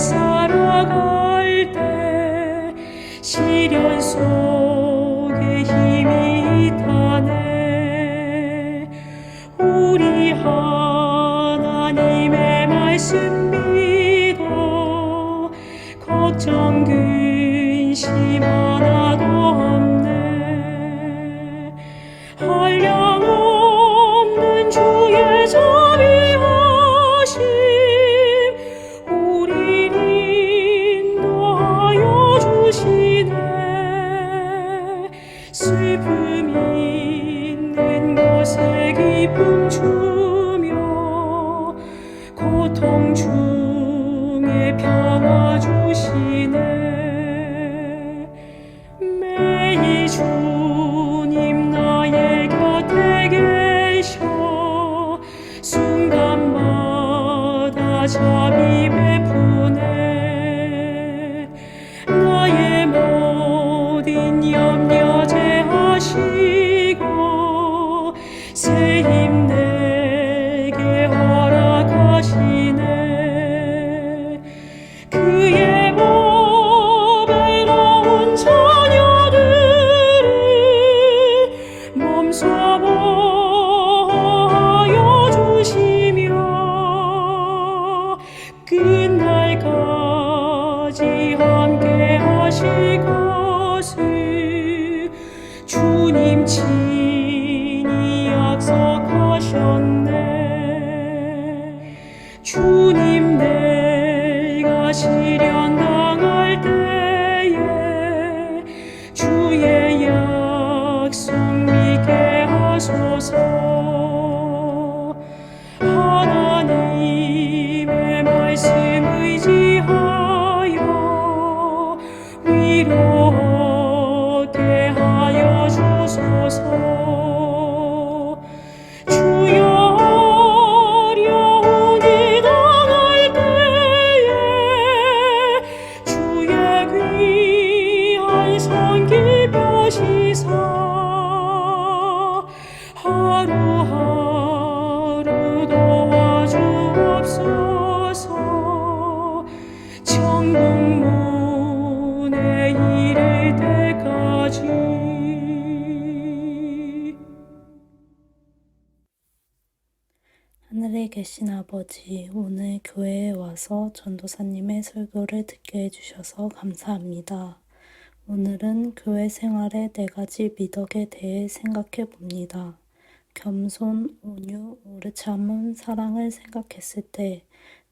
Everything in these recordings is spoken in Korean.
살아갈 때 시련 속에 힘이 타네. 우리 하나님의 말씀 믿어 걱정 근심 하나도 없네. 한량없는 주의 자비하심 우리를 인도하여 주시네. 슬픔 있는 곳에 기쁨 주며 고통 중에 평화 주시네. 매일 주님 나의 곁에 계셔 순간마다 자비 베푸네. 나의 모든 염려 제하시고 새 힘 내게 허락하시네. 그의 법에 나온 자녀들을 몸소 보호하여 주시며 끝날까지 함께 하실 것을 주님 친히 약속하셨네. 주님 내가 시련 당할 때에 주의 약속 믿게 하소서. 하나님의 말씀 의지하여 위로 얻게 하여 주소서. 주여 어려움이 당할 때에 주의 귀한 손 깊여시사 하루하루 도와주옵소서. 천국 문에 이를 때까지. 하늘에 계신 아버지, 오늘 교회에 와서 전도사님의 설교를 듣게 해주셔서 감사합니다. 오늘은 교회 생활의 4가지 미덕에 대해 생각해 봅니다. 겸손, 온유, 오래 참음, 사랑을 생각했을 때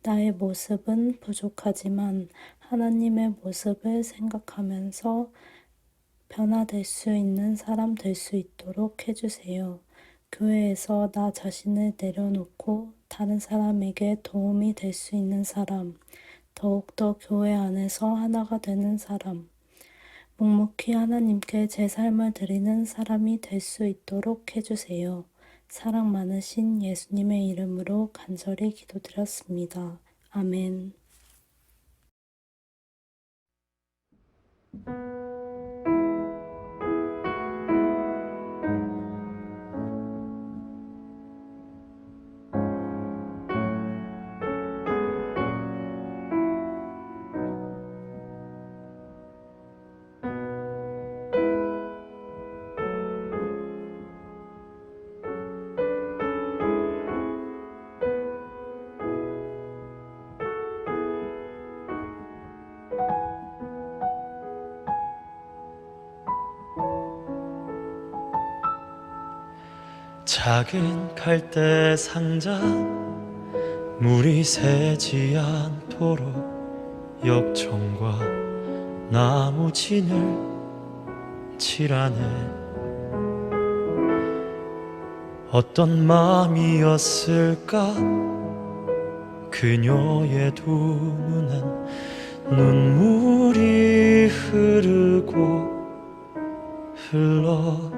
나의 모습은 부족하지만 하나님의 모습을 생각하면서 변화될 수 있는 사람 될 수 있도록 해주세요. 교회에서 나 자신을 내려놓고 다른 사람에게 도움이 될 수 있는 사람, 더욱더 교회 안에서 하나가 되는 사람, 묵묵히 하나님께 제 삶을 드리는 사람이 될 수 있도록 해주세요. 사랑 많으신 예수님의 이름으로 간절히 기도드렸습니다. 아멘. 작은 갈대 상자 물이 새지 않도록 역청과 나무 진을 칠하네. 어떤 마음이었을까 그녀의 두 눈엔 눈물이 흐르고 흘러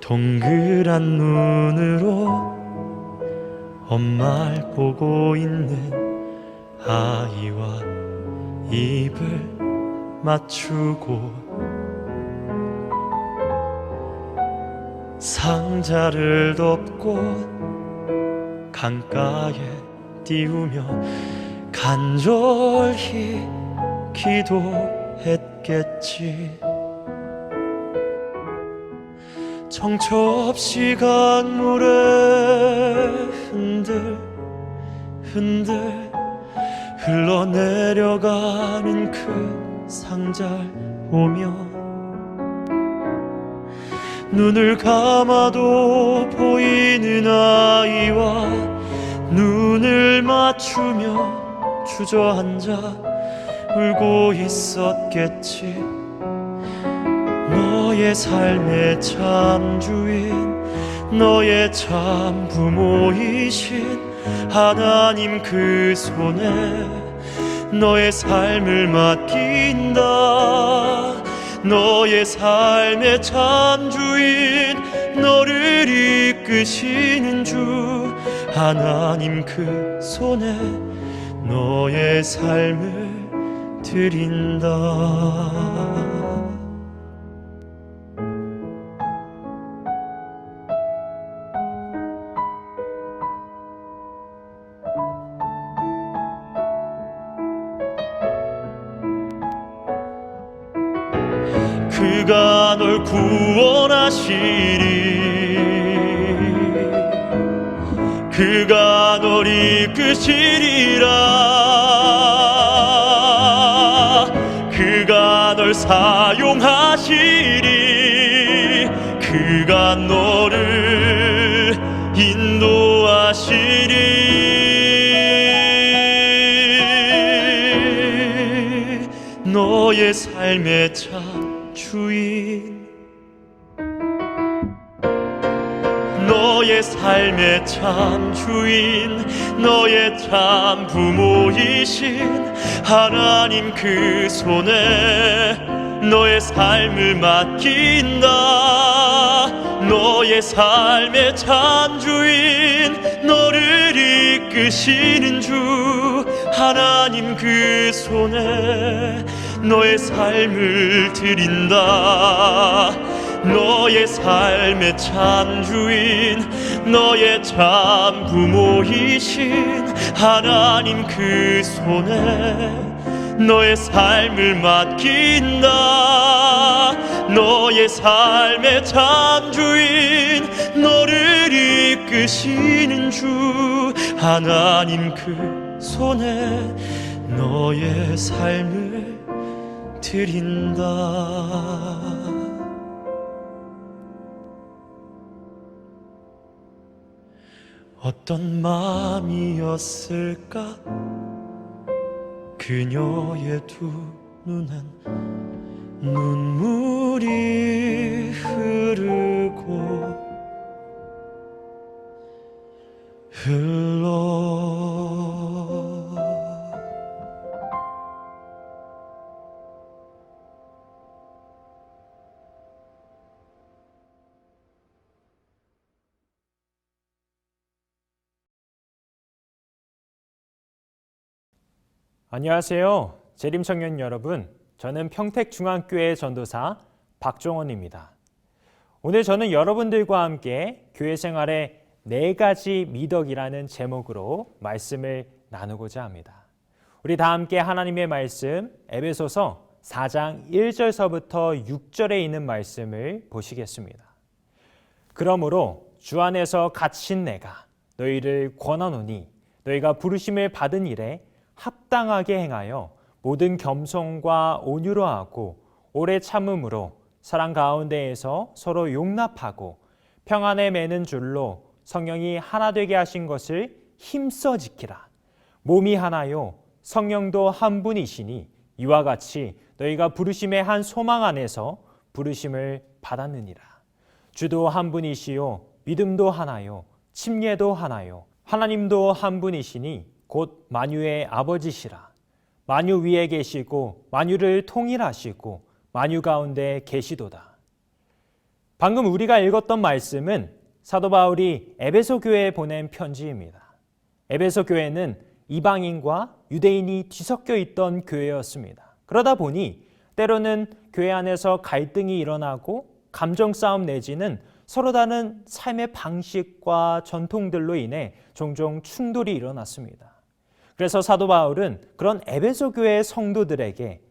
동그란 눈으로 엄마를 보고 있는 아이와 입을 맞추고 상자를 덮고 강가에 띄우며 간절히 기도했겠지. 정처 없이 강물에 흔들 흘러내려가는 그 상자를 보며 눈을 감아도 보이는 아이와 눈을 맞추며 주저앉아 울고 있었겠지. 너의 삶의 참 주인, 너의 참 부모이신 하나님 그 손에 너의 삶을 맡긴다. 너의 삶의 참 주인, 너를 이끄시는 주 하나님 그 손에 너의 삶을 드린다. 그가 널 구원하시리, 그가 널 이끄시리라. 그가 널 사용하시리, 그가 너를 인도하시리. 너의 삶의 참 주인, 너의 삶의 참 주인, 너의 참 부모이신 하나님 그 손에 너의 삶을 맡긴다. 너의 삶의 참 주인, 너를 이끄시는 주 하나님 그 손에 너의 삶을 드린다. 너의 삶의 참 주인, 너의 참 부모이신 하나님 그 손에 너의 삶을 맡긴다. 너의 삶의 참 주인, 너를 이끄시는 주 하나님 그 손에 너의 삶을 드린다. 어떤 마음이었을까? 그녀의 두 눈엔 눈물이 흐르고 안녕하세요. 재림청년 여러분, 저는 평택중앙교회 전도사 박종원입니다. 오늘 저는 여러분들과 함께 교회 생활의 4가지 미덕이라는 제목으로 말씀을 나누고자 합니다. 우리 다 함께 하나님의 말씀 에베소서 4장 1절서부터 6절에 있는 말씀을 보시겠습니다. 그러므로 주 안에서 갇힌 내가 너희를 권하노니 너희가 부르심을 받은 일에 합당하게 행하여 모든 겸손과 온유로 하고 오래 참음으로 사랑 가운데에서 서로 용납하고 평안에 매는 줄로 성령이 하나 되게 하신 것을 힘써 지키라. 몸이 하나요 성령도 한 분이시니 이와 같이 너희가 부르심의 한 소망 안에서 부르심을 받았느니라. 주도 한 분이시요 믿음도 하나요 침례도 하나요 하나님도 한 분이시니 곧 만유의 아버지시라. 만유 위에 계시고 만유를 통일하시고 만유 가운데 계시도다. 방금 우리가 읽었던 말씀은 사도 바울이 에베소 교회에 보낸 편지입니다. 에베소 교회는 이방인과 유대인이 뒤섞여 있던 교회였습니다. 그러다 보니 때로는 교회 안에서 갈등이 일어나고 감정 싸움 내지는 서로 다른 삶의 방식과 전통들로 인해 종종 충돌이 일어났습니다. 그래서 사도 바울은 그런 에베소 교회의 성도들에게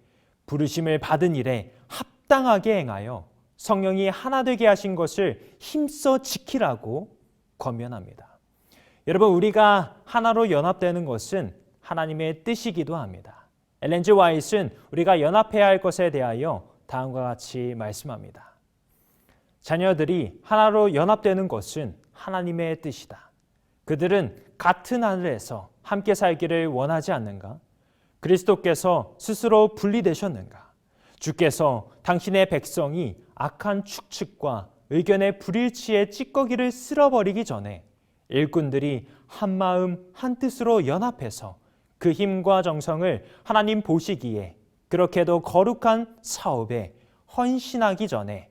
부르심을 받은 일에 합당하게 행하여 성령이 하나 되게 하신 것을 힘써 지키라고 권면합니다. 여러분, 우리가 하나로 연합되는 것은 하나님의 뜻이기도 합니다. 엘렌 G. 화이트는 우리가 연합해야 할 것에 대하여 다음과 같이 말씀합니다. 자녀들이 하나로 연합되는 것은 하나님의 뜻이다. 그들은 같은 하늘에서 함께 살기를 원하지 않는가? 그리스도께서 스스로 분리되셨는가? 주께서 당신의 백성이 악한 축측과 의견의 불일치에 찌꺼기를 쓸어버리기 전에 일꾼들이 한마음 한뜻으로 연합해서 그 힘과 정성을 하나님 보시기에 그렇게도 거룩한 사업에 헌신하기 전에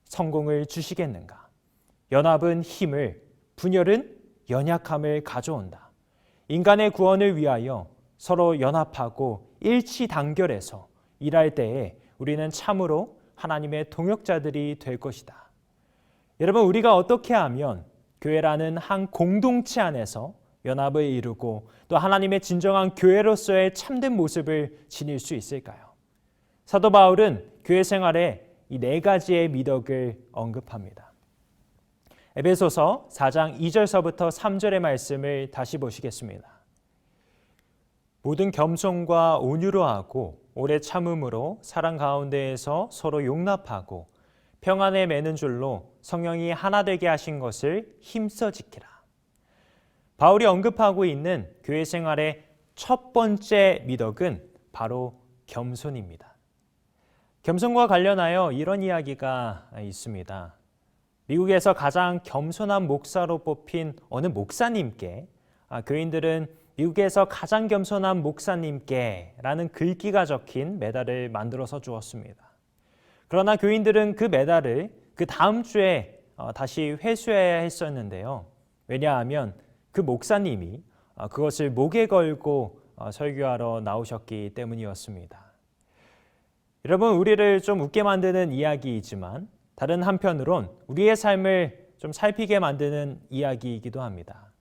성공을 주시겠는가? 연합은 힘을, 분열은 연약함을 가져온다. 인간의 구원을 위하여 서로 연합하고 일치단결해서 일할 때에 우리는 참으로 하나님의 동역자들이 될 것이다. 여러분, 우리가 어떻게 하면 교회라는 한 공동체 안에서 연합을 이루고 또 하나님의 진정한 교회로서의 참된 모습을 지닐 수 있을까요? 사도 바울은 교회 생활에 이 네 가지의 미덕을 언급합니다. 에베소서 4장 2절서부터 3절의 말씀을 다시 보시겠습니다. 모든 겸손과 온유로 하고 오래 참음으로 사랑 가운데에서 서로 용납하고 평안에 매는 줄로 성령이 하나 되게 하신 것을 힘써 지키라. 바울이 언급하고 있는 교회 생활의 첫 번째 미덕은 바로 겸손입니다. 겸손과 관련하여 이런 이야기가 있습니다. 미국에서 가장 겸손한 목사로 뽑힌 어느 목사님께 교인들은 미국에서 가장 겸손한 목사님께 라는 글귀가 적힌 메달을 만들어서 주었습니다. 그러나 교인들은 그 메달을 그 다음 주에 다시 회수해야 했었는데요. 왜냐하면 그 목사님이 그것을 목에 걸고 설교하러 나오셨기 때문이었습니다. 여러분, 우리를 좀 웃게 만드는 이야기이지만 다른 한편으론 우리의 삶을 좀 살피게 만드는 이야기이기도 합니다.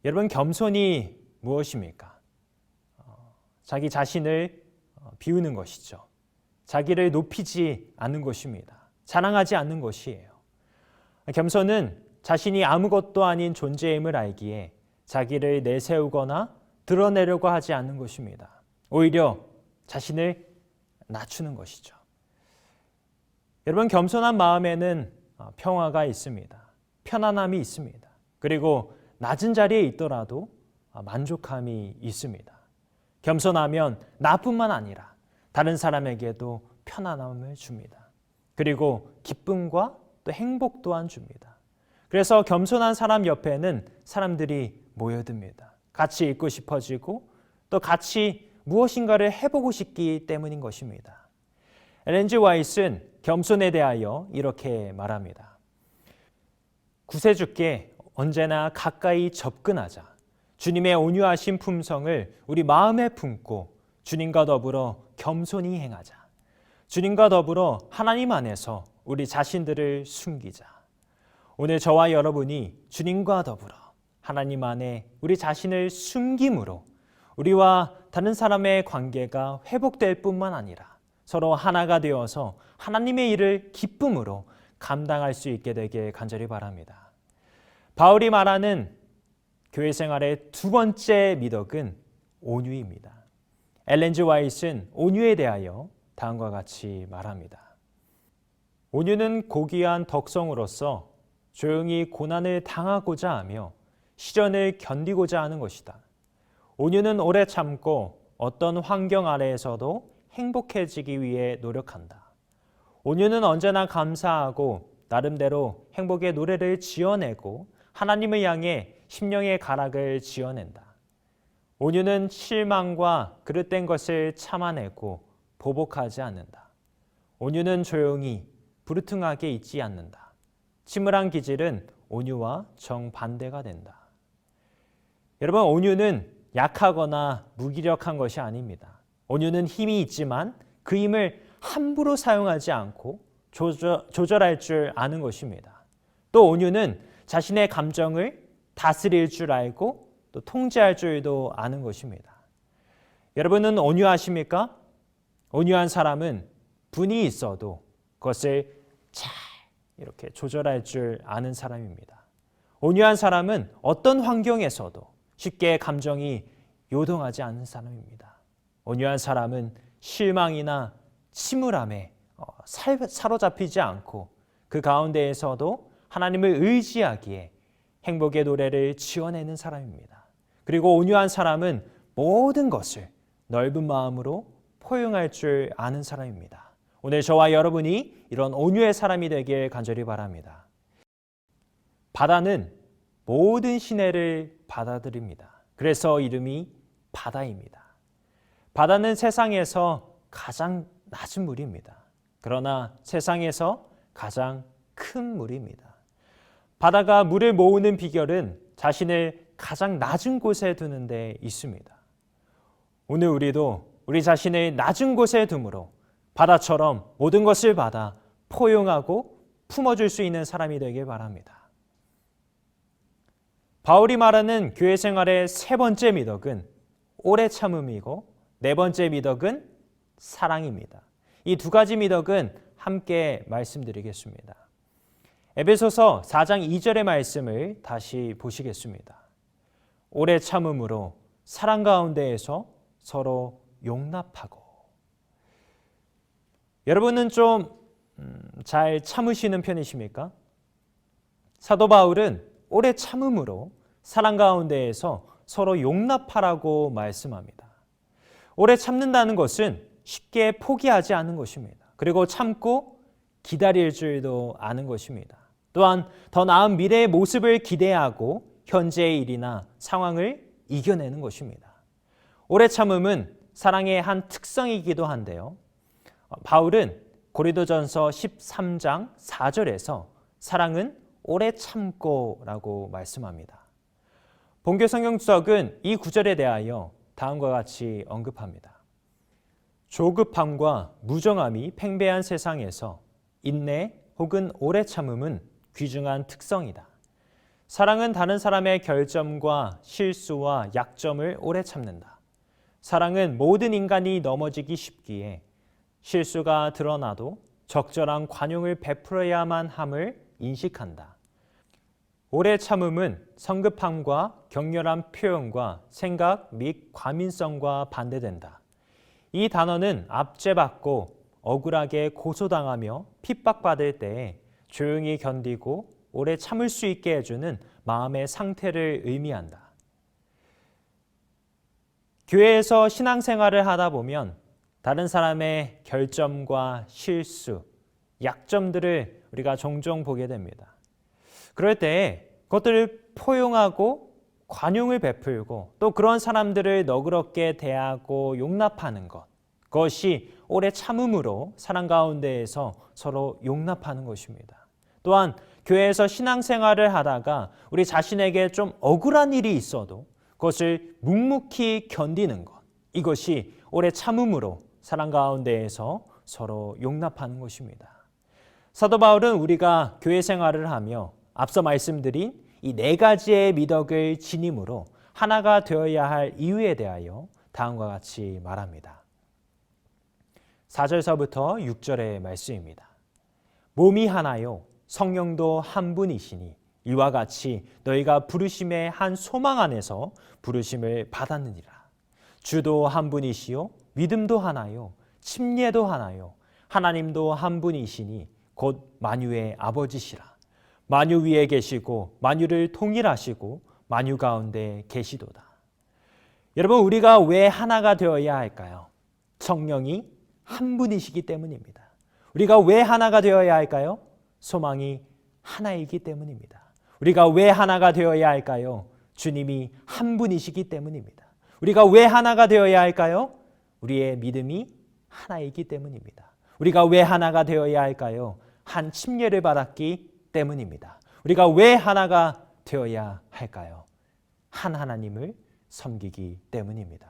여러분, 겸손이 무엇입니까? 자기 자신을 비우는 것이죠. 자기를 높이지 않는 것입니다. 자랑하지 않는 것이에요. 겸손은 자신이 아무것도 아닌 존재임을 알기에 자기를 내세우거나 드러내려고 하지 않는 것입니다. 오히려 자신을 낮추는 것이죠. 여러분, 겸손한 마음에는 평화가 있습니다. 편안함이 있습니다. 그리고 낮은 자리에 있더라도 만족함이 있습니다. 겸손하면 나뿐만 아니라 다른 사람에게도 편안함을 줍니다. 그리고 기쁨과 또 행복 또한 줍니다. 그래서 겸손한 사람 옆에는 사람들이 모여듭니다. 같이 있고 싶어지고 또 같이 무엇인가를 해보고 싶기 때문인 것입니다. 엘렌 G. 화이트는 겸손에 대하여 이렇게 말합니다. 구세주께 언제나 가까이 접근하자. 주님의 온유하신 품성을 우리 마음에 품고 주님과 더불어 겸손히 행하자. 주님과 더불어 하나님 안에서 우리 자신들을 숨기자. 오늘 저와 여러분이 주님과 더불어 하나님 안에 우리 자신을 숨김으로 우리와 다른 사람의 관계가 회복될 뿐만 아니라 서로 하나가 되어서 하나님의 일을 기쁨으로 감당할 수 있게 되길 간절히 바랍니다. 바울이 말하는 교회 생활의 두 번째 미덕은 온유입니다. 엘렌 G. 화이트는 온유에 대하여 다음과 같이 말합니다. 온유는 고귀한 덕성으로서 조용히 고난을 당하고자 하며 시련을 견디고자 하는 것이다. 온유는 오래 참고 어떤 환경 아래에서도 행복해지기 위해 노력한다. 온유는 언제나 감사하고 나름대로 행복의 노래를 지어내고 하나님을 향해 심령의 가락을 지어낸다. 온유는 실망과 그릇된 것을 참아내고 보복하지 않는다. 온유는 조용히 부르퉁하게 있지 않는다. 침울한 기질은 온유와 정반대가 된다. 여러분, 온유는 약하거나 무기력한 것이 아닙니다. 온유는 힘이 있지만 그 힘을 함부로 사용하지 않고 조절할 줄 아는 것입니다. 또 온유는 자신의 감정을 다스릴 줄 알고 또 통제할 줄도 아는 것입니다. 여러분은 온유하십니까? 온유한 사람은 분이 있어도 그것을 잘 이렇게 조절할 줄 아는 사람입니다. 온유한 사람은 어떤 환경에서도 쉽게 감정이 요동하지 않는 사람입니다. 온유한 사람은 실망이나 침울함에 사로잡히지 않고 그 가운데에서도 하나님을 의지하기에 행복의 노래를 지어내는 사람입니다. 그리고 온유한 사람은 모든 것을 넓은 마음으로 포용할 줄 아는 사람입니다. 오늘 저와 여러분이 이런 온유의 사람이 되길 간절히 바랍니다. 바다는 모든 시내를 받아들입니다. 그래서 이름이 바다입니다. 바다는 세상에서 가장 낮은 물입니다. 그러나 세상에서 가장 큰 물입니다. 바다가 물을 모으는 비결은 자신을 가장 낮은 곳에 두는 데 있습니다. 오늘 우리도 우리 자신을 낮은 곳에 둠으로 바다처럼 모든 것을 받아 포용하고 품어줄 수 있는 사람이 되길 바랍니다. 바울이 말하는 교회 생활의 세 번째 미덕은 오래 참음이고 네 번째 미덕은 사랑입니다. 이 두 가지 미덕은 함께 말씀드리겠습니다. 에베소서 4장 2절의 말씀을 다시 보시겠습니다. 오래 참음으로 사랑 가운데에서 서로 용납하고. 여러분은 좀 잘 참으시는 편이십니까? 사도 바울은 오래 참음으로 사랑 가운데에서 서로 용납하라고 말씀합니다. 오래 참는다는 것은 쉽게 포기하지 않는 것입니다. 그리고 참고 기다릴 줄도 아는 것입니다. 또한 더 나은 미래의 모습을 기대하고 현재의 일이나 상황을 이겨내는 것입니다. 오래 참음은 사랑의 한 특성이기도 한데요. 바울은 고린도전서 13장 4절에서 사랑은 오래 참고라고 말씀합니다. 본교 성경주석은 이 구절에 대하여 다음과 같이 언급합니다. 조급함과 무정함이 팽배한 세상에서 인내 혹은 오래 참음은 귀중한 특성이다. 사랑은 다른 사람의 결점과 실수와 약점을 오래 참는다. 사랑은 모든 인간이 넘어지기 쉽기에 실수가 드러나도 적절한 관용을 베풀어야만 함을 인식한다. 오래 참음은 성급함과 격렬한 표현과 생각 및 과민성과 반대된다. 이 단어는 압제받고 억울하게 고소당하며 핍박받을 때에 조용히 견디고 오래 참을 수 있게 해주는 마음의 상태를 의미한다. 교회에서 신앙생활을 하다 보면 다른 사람의 결점과 실수, 약점들을 우리가 종종 보게 됩니다. 그럴 때 그것들을 포용하고 관용을 베풀고 또 그런 사람들을 너그럽게 대하고 용납하는 것, 그것이 오래 참음으로 사랑 가운데에서 서로 용납하는 것입니다. 또한 교회에서 신앙생활을 하다가 우리 자신에게 좀 억울한 일이 있어도 그것을 묵묵히 견디는 것, 이것이 오래 참음으로 사랑 가운데에서 서로 용납하는 것입니다. 사도 바울은 우리가 교회 생활을 하며 앞서 말씀드린 이 네 가지의 미덕을 지님으로 하나가 되어야 할 이유에 대하여 다음과 같이 말합니다. 4절서부터 6절의 말씀입니다. 몸이 하나요 성령도 한 분이시니 이와 같이 너희가 부르심의 한 소망 안에서 부르심을 받았느니라. 주도 한 분이시요 믿음도 하나요 침례도 하나요 하나님도 한 분이시니 곧 만유의 아버지시라. 만유 위에 계시고 만유를 통일하시고 만유 가운데 계시도다. 여러분, 우리가 왜 하나가 되어야 할까요? 성령이 한 분이시기 때문입니다. 우리가 왜 하나가 되어야 할까요? 소망이 하나이기 때문입니다. 우리가 왜 하나가 되어야 할까요? 주님이 한 분이시기 때문입니다. 우리가 왜 하나가 되어야 할까요? 우리의 믿음이 하나이기 때문입니다. 우리가 왜 하나가 되어야 할까요? 한 침례를 받았기 때문입니다. 우리가 왜 하나가 되어야 할까요? 한 하나님을 섬기기 때문입니다.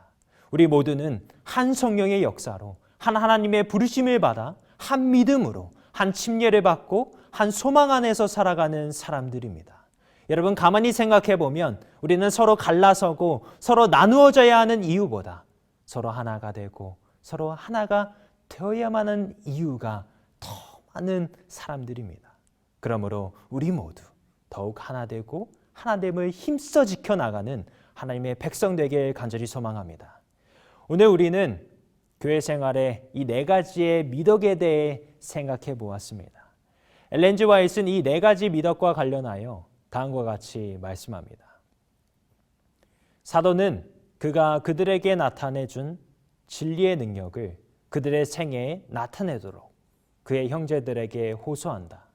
우리 모두는 한 성령의 역사로 한 하나님의 부르심을 받아 한 믿음으로 한 침례를 받고 한 소망 안에서 살아가는 사람들입니다. 여러분 가만히 생각해 보면 우리는 서로 갈라서고 서로 나누어져야 하는 이유보다 서로 하나가 되고 서로 하나가 되어야만 하는 이유가 더 많은 사람들입니다. 그러므로 우리 모두 더욱 하나 되고 하나됨을 힘써 지켜나가는 하나님의 백성 되길 간절히 소망합니다. 오늘 우리는 교회 생활의 이 네 가지의 미덕에 대해 생각해 보았습니다. 엘렌 G. 화이트는 이 네 가지 미덕과 관련하여 다음과 같이 말씀합니다. 사도는 그가 그들에게 나타내준 진리의 능력을 그들의 생애에 나타내도록 그의 형제들에게 호소한다.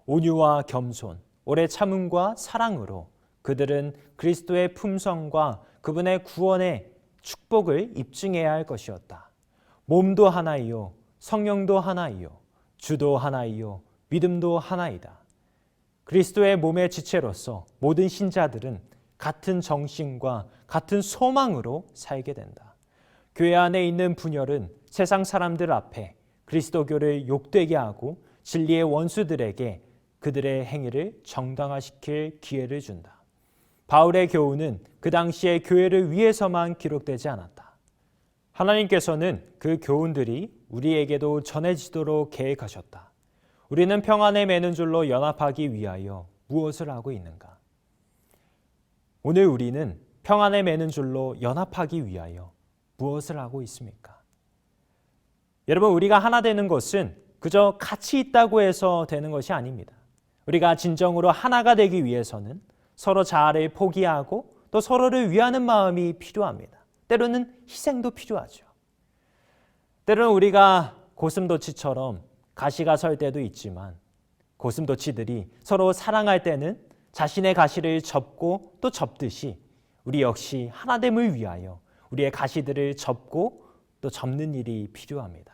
온유와 겸손, 오래 참음과 사랑으로 그들은 그리스도의 품성과 그분의 구원의 축복을 입증해야 할 것이었다. 몸도 하나이요, 성령도 하나이요, 주도 하나이요, 믿음도 하나이다. 그리스도의 몸의 지체로서 모든 신자들은 같은 정신과 같은 소망으로 살게 된다. 교회 안에 있는 분열은 세상 사람들 앞에 그리스도교를 욕되게 하고 진리의 원수들에게 그들의 행위를 정당화시킬 기회를 준다. 바울의 교훈은 그 당시에 교회를 위해서만 기록되지 않았다. 하나님께서는 그 교훈들이 우리에게도 전해지도록 계획하셨다. 우리는 평안에 매는 줄로 연합하기 위하여 무엇을 하고 있는가? 오늘 우리는 평안에 매는 줄로 연합하기 위하여 무엇을 하고 있습니까? 여러분, 우리가 하나 되는 것은 그저 같이 있다고 해서 되는 것이 아닙니다. 우리가 진정으로 하나가 되기 위해서는 서로 자아를 포기하고 또 서로를 위하는 마음이 필요합니다. 때로는 희생도 필요하죠. 때로는 우리가 고슴도치처럼 가시가 설 때도 있지만 고슴도치들이 서로 사랑할 때는 자신의 가시를 접고 또 접듯이 우리 역시 하나됨을 위하여 우리의 가시들을 접고 또 접는 일이 필요합니다.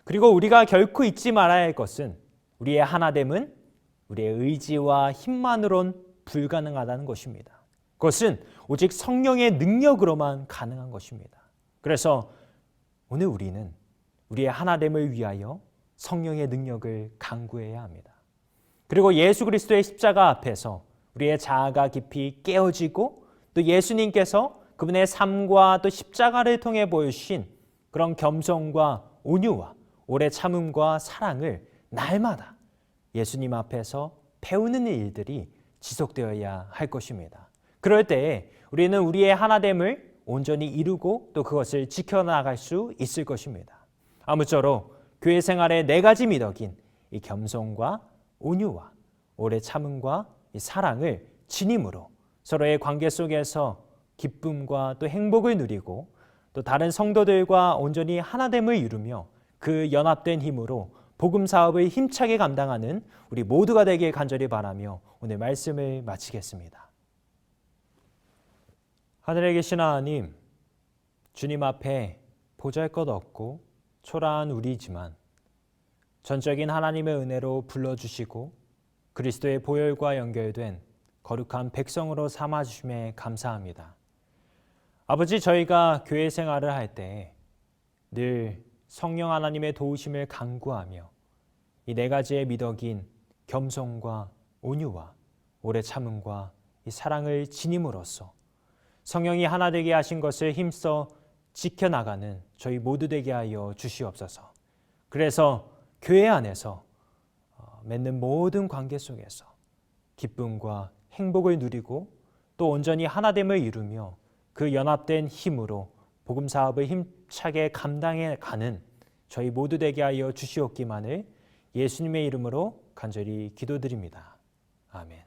그리고 우리가 결코 잊지 말아야 할 것은 우리의 하나됨은 우리의 의지와 힘만으론 불가능하다는 것입니다. 그것은 오직 성령의 능력으로만 가능한 것입니다. 그래서 오늘 우리는 우리의 하나됨을 위하여 성령의 능력을 간구해야 합니다. 그리고 예수 그리스도의 십자가 앞에서 우리의 자아가 깊이 깨어지고 또 예수님께서 그분의 삶과 또 십자가를 통해 보여주신 그런 겸손과 온유와 오래 참음과 사랑을 날마다 예수님 앞에서 배우는 일들이 지속되어야 할 것입니다. 그럴 때에 우리는 우리의 하나됨을 온전히 이루고 또 그것을 지켜나갈 수 있을 것입니다. 아무쪼록 교회 생활의 네 가지 미덕인 이 겸손과 온유와 오래 참음과 이 사랑을 지님으로 서로의 관계 속에서 기쁨과 또 행복을 누리고 또 다른 성도들과 온전히 하나됨을 이루며 그 연합된 힘으로 복음 사업을 힘차게 감당하는 우리 모두가 되길 간절히 바라며 오늘 말씀을 마치겠습니다. 하늘에 계신 하나님, 주님 앞에 보잘것없고 초라한 우리지만 전적인 하나님의 은혜로 불러주시고 그리스도의 보혈과 연결된 거룩한 백성으로 삼아주심에 감사합니다. 아버지, 저희가 교회 생활을 할 때 늘 성령 하나님의 도우심을 간구하며 이 네 가지의 미덕인 겸손과 온유와 오래 참음과 이 사랑을 지님으로써 성령이 하나 되게 하신 것을 힘써 지켜나가는 저희 모두 되게 하여 주시옵소서. 그래서 교회 안에서 맺는 모든 관계 속에서 기쁨과 행복을 누리고 또 온전히 하나됨을 이루며 그 연합된 힘으로 복음 사업을 힘차게 감당해 가는 저희 모두 되게 하여 주시옵기만을 예수님의 이름으로 간절히 기도드립니다. 아멘.